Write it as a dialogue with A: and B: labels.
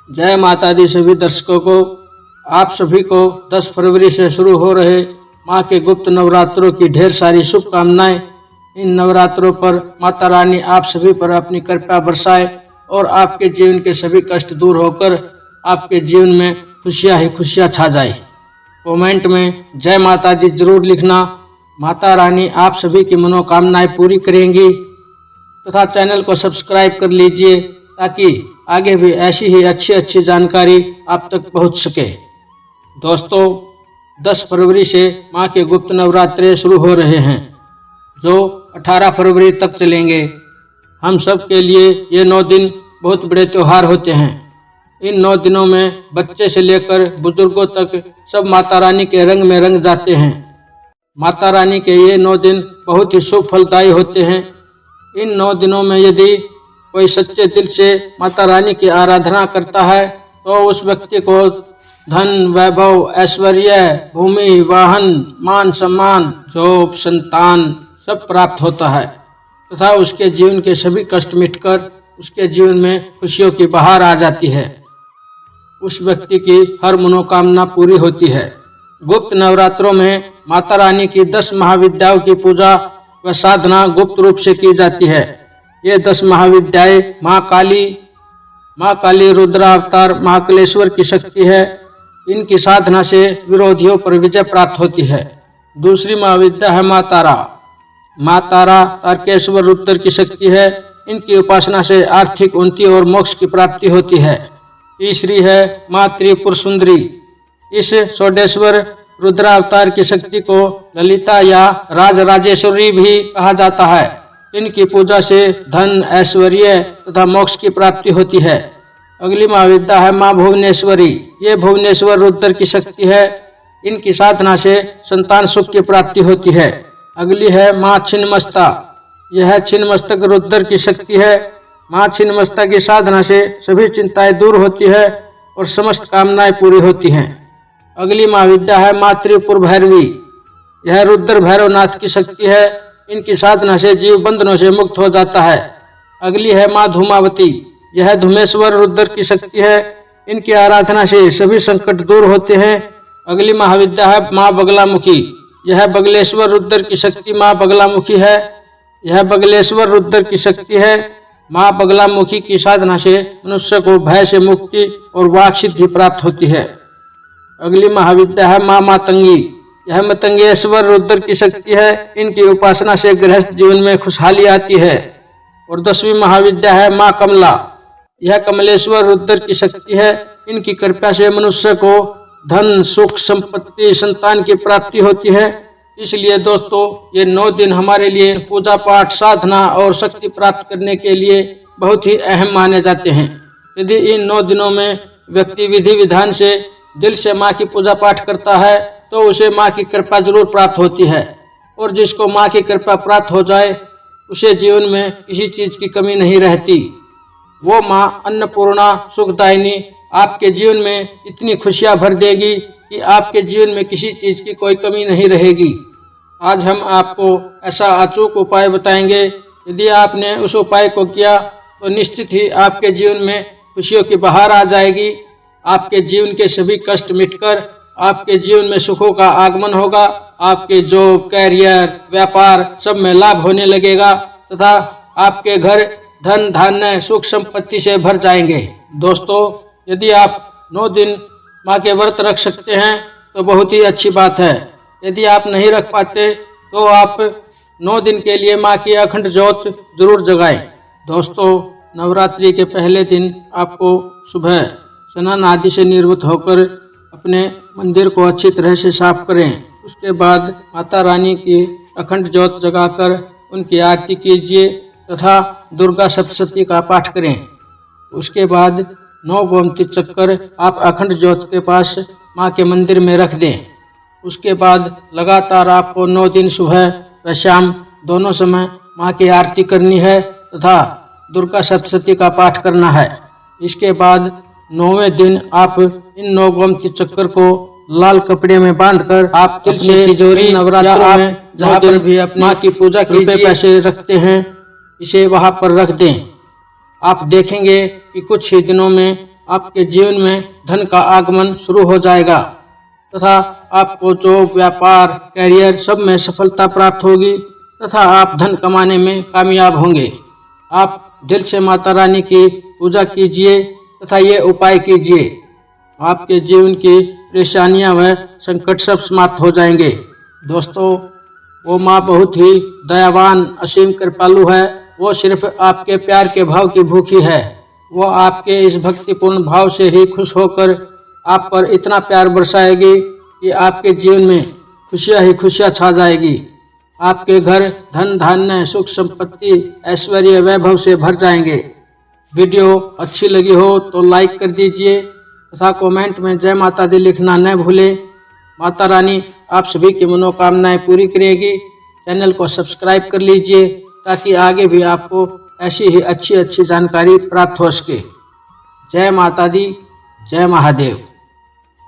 A: जय माता दी सभी दर्शकों को। आप सभी को 10 फरवरी से शुरू हो रहे माँ के गुप्त नवरात्रों की ढेर सारी शुभकामनाएं। इन नवरात्रों पर माता रानी आप सभी पर अपनी कृपा बरसाए और आपके जीवन के सभी कष्ट दूर होकर आपके जीवन में खुशियां ही खुशियां छा जाए। कमेंट में जय माता दी जरूर लिखना। माता रानी आप सभी की मनोकामनाएं पूरी करेंगी तथा चैनल को सब्सक्राइब कर लीजिए ताकि आगे भी ऐसी ही अच्छी जानकारी आप तक पहुंच सके। दोस्तों, 10 फरवरी से माँ के गुप्त नवरात्रे शुरू हो रहे हैं जो 18 फरवरी तक चलेंगे। हम सब के लिए ये 9 दिन बहुत बड़े त्योहार होते हैं। इन 9 दिनों में बच्चे से लेकर बुजुर्गों तक सब माता रानी के रंग में रंग जाते हैं। माता रानी के ये 9 दिन बहुत ही शुभ फलदायी होते हैं। इन 9 दिनों में यदि कोई सच्चे दिल से माता रानी की आराधना करता है तो उस व्यक्ति को धन, वैभव, ऐश्वर्य, भूमि, वाहन, मान सम्मान, जॉब, संतान सब प्राप्त होता है तथा उसके जीवन के सभी कष्ट मिटकर उसके जीवन में खुशियों की बहार आ जाती है। उस व्यक्ति की हर मनोकामना पूरी होती है। गुप्त नवरात्रों में माता रानी की 10 महाविद्याओं की पूजा व साधना गुप्त रूप से की जाती है। ये 10 महाविद्याएं माँ काली रुद्रावतार महाकालेश्वर की शक्ति है। इनकी साधना से विरोधियों पर विजय प्राप्त होती है। दूसरी महाविद्या है माँ तारा तारकेश्वर रुद्र की शक्ति है। इनकी उपासना से आर्थिक उन्नति और मोक्ष की प्राप्ति होती है। तीसरी है माँ त्रिपुर सुंदरी। इस षोडेश्वर रुद्रावतार की शक्ति को ललिता या राजराजेश्वरी भी कहा जाता है। इनकी पूजा से धन, ऐश्वर्य तथा मोक्ष की प्राप्ति होती है। अगली महाविद्या है माँ भुवनेश्वरी। ये भुवनेश्वर रुद्र की शक्ति है। इनकी साधना से संतान सुख की प्राप्ति होती है। अगली है माँ छिन्नमस्ता। यह छिन्नमस्तक रुद्र की शक्ति है। माँ छिन्नमस्ता की साधना से सभी चिंताएं दूर होती है और समस्त कामनाएं पूरी होती हैं। अगली महाविद्या है माँ त्रिपुर भैरवी। यह रुद्र भैरवनाथ की शक्ति है। इनकी साधना से जीव बंधनों से मुक्त हो जाता है। अगली है माँ धूमावती। यह धूमेश्वर रुद्र की शक्ति है। इनकी आराधना से सभी संकट दूर होते हैं। अगली महाविद्या है माँ बगलामुखी। यह बगलेश्वर रुद्र की शक्ति माँ बगलामुखी है। यह बगलेश्वर रुद्र की शक्ति है। माँ बगलामुखी की साधना से मनुष्य को भय से मुक्ति और वाक् सिद्धि प्राप्त होती है। अगली महाविद्या है माँ मातंगी। यह मतंगेश्वर रुद्र की शक्ति है। इनकी उपासना से गृहस्थ जीवन में खुशहाली आती है। और 10वीं महाविद्या है माँ कमला। यह कमलेश्वर रुद्र की शक्ति है। इनकी कृपा से मनुष्य को धन, सुख, संपत्ति, संतान की प्राप्ति होती है। इसलिए दोस्तों, ये 9 दिन हमारे लिए पूजा पाठ, साधना और शक्ति प्राप्त करने के लिए बहुत ही अहम माने जाते हैं। यदि इन 9 दिनों में व्यक्ति विधि विधान से दिल से माँ की पूजा पाठ करता है तो उसे माँ की कृपा जरूर प्राप्त होती है। और जिसको माँ की कृपा प्राप्त हो जाए उसे जीवन में किसी चीज की कमी नहीं रहती। वो माँ अन्नपूर्णा सुखदायिनी आपके जीवन में इतनी खुशियाँ भर देगी कि आपके जीवन में किसी चीज की कोई कमी नहीं रहेगी। आज हम आपको ऐसा अचूक उपाय बताएंगे। यदि आपने उस उपाय को किया तो निश्चित ही आपके जीवन में खुशियों की बहार आ जाएगी। आपके जीवन के सभी कष्ट मिटकर आपके जीवन में सुखों का आगमन होगा। आपके जॉब, कैरियर, व्यापार सब में लाभ होने लगेगा तथा आपके घर धन, धान्य, सुख, संपत्ति से भर जाएंगे। दोस्तों, यदि आप 9 दिन माँ के व्रत रख सकते हैं तो बहुत ही अच्छी बात है। यदि आप नहीं रख पाते तो आप 9 दिन के लिए माँ की अखंड ज्योत जरूर जगाएं। दोस्तों, नवरात्रि के पहले दिन आपको सुबह स्नान आदि से निवृत्त होकर अपने मंदिर को अच्छी तरह से साफ करें। उसके बाद माता रानी की अखंड ज्योत जगाकर उनकी आरती कीजिए तथा दुर्गा सप्तशती का पाठ करें। उसके बाद 9 गोमती चक्कर आप अखंड ज्योत के पास माँ के मंदिर में रख दें। उसके बाद लगातार आपको 9 दिन सुबह व शाम दोनों समय माँ की आरती करनी है तथा दुर्गा सप्तशती का पाठ करना है। इसके बाद 9वें दिन आप इन 9 गोमती चक्कर को लाल कपड़े में बांधकर आप तिल से तिजोरी नवरात्रों में जहाँ पर भी अपनी माँ की पूजा के पैसे रखते हैं इसे वहाँ पर रख दें। आप देखेंगे कि कुछ ही दिनों में आपके जीवन में धन का आगमन शुरू हो जाएगा तथा आपको जॉब, व्यापार, कैरियर सब में सफलता प्राप्त होगी तथा आप धन कमाने में कामयाब होंगे। आप दिल से माता रानी की पूजा कीजिए तथा ये उपाय कीजिए। आपके जीवन की परेशानियां व संकट सब समाप्त हो जाएंगे। दोस्तों, वो माँ बहुत ही दयावान, असीम कृपालु है। वो सिर्फ आपके प्यार के भाव की भूखी है। वो आपके इस भक्तिपूर्ण भाव से ही खुश होकर आप पर इतना प्यार बरसाएगी कि आपके जीवन में खुशियाँ ही खुशियाँ छा जाएगी। आपके घर धन धान्य, सुख संपत्ति, ऐश्वर्य, वैभव से भर जाएंगे। वीडियो अच्छी लगी हो तो लाइक कर दीजिए तथा कमेंट में जय माता दी लिखना न भूलें। माता रानी आप सभी की मनोकामनाएं पूरी करेगी। चैनल को सब्सक्राइब कर लीजिए ताकि आगे भी आपको ऐसी ही अच्छी जानकारी प्राप्त हो सके। जय माता दी, जय महादेव।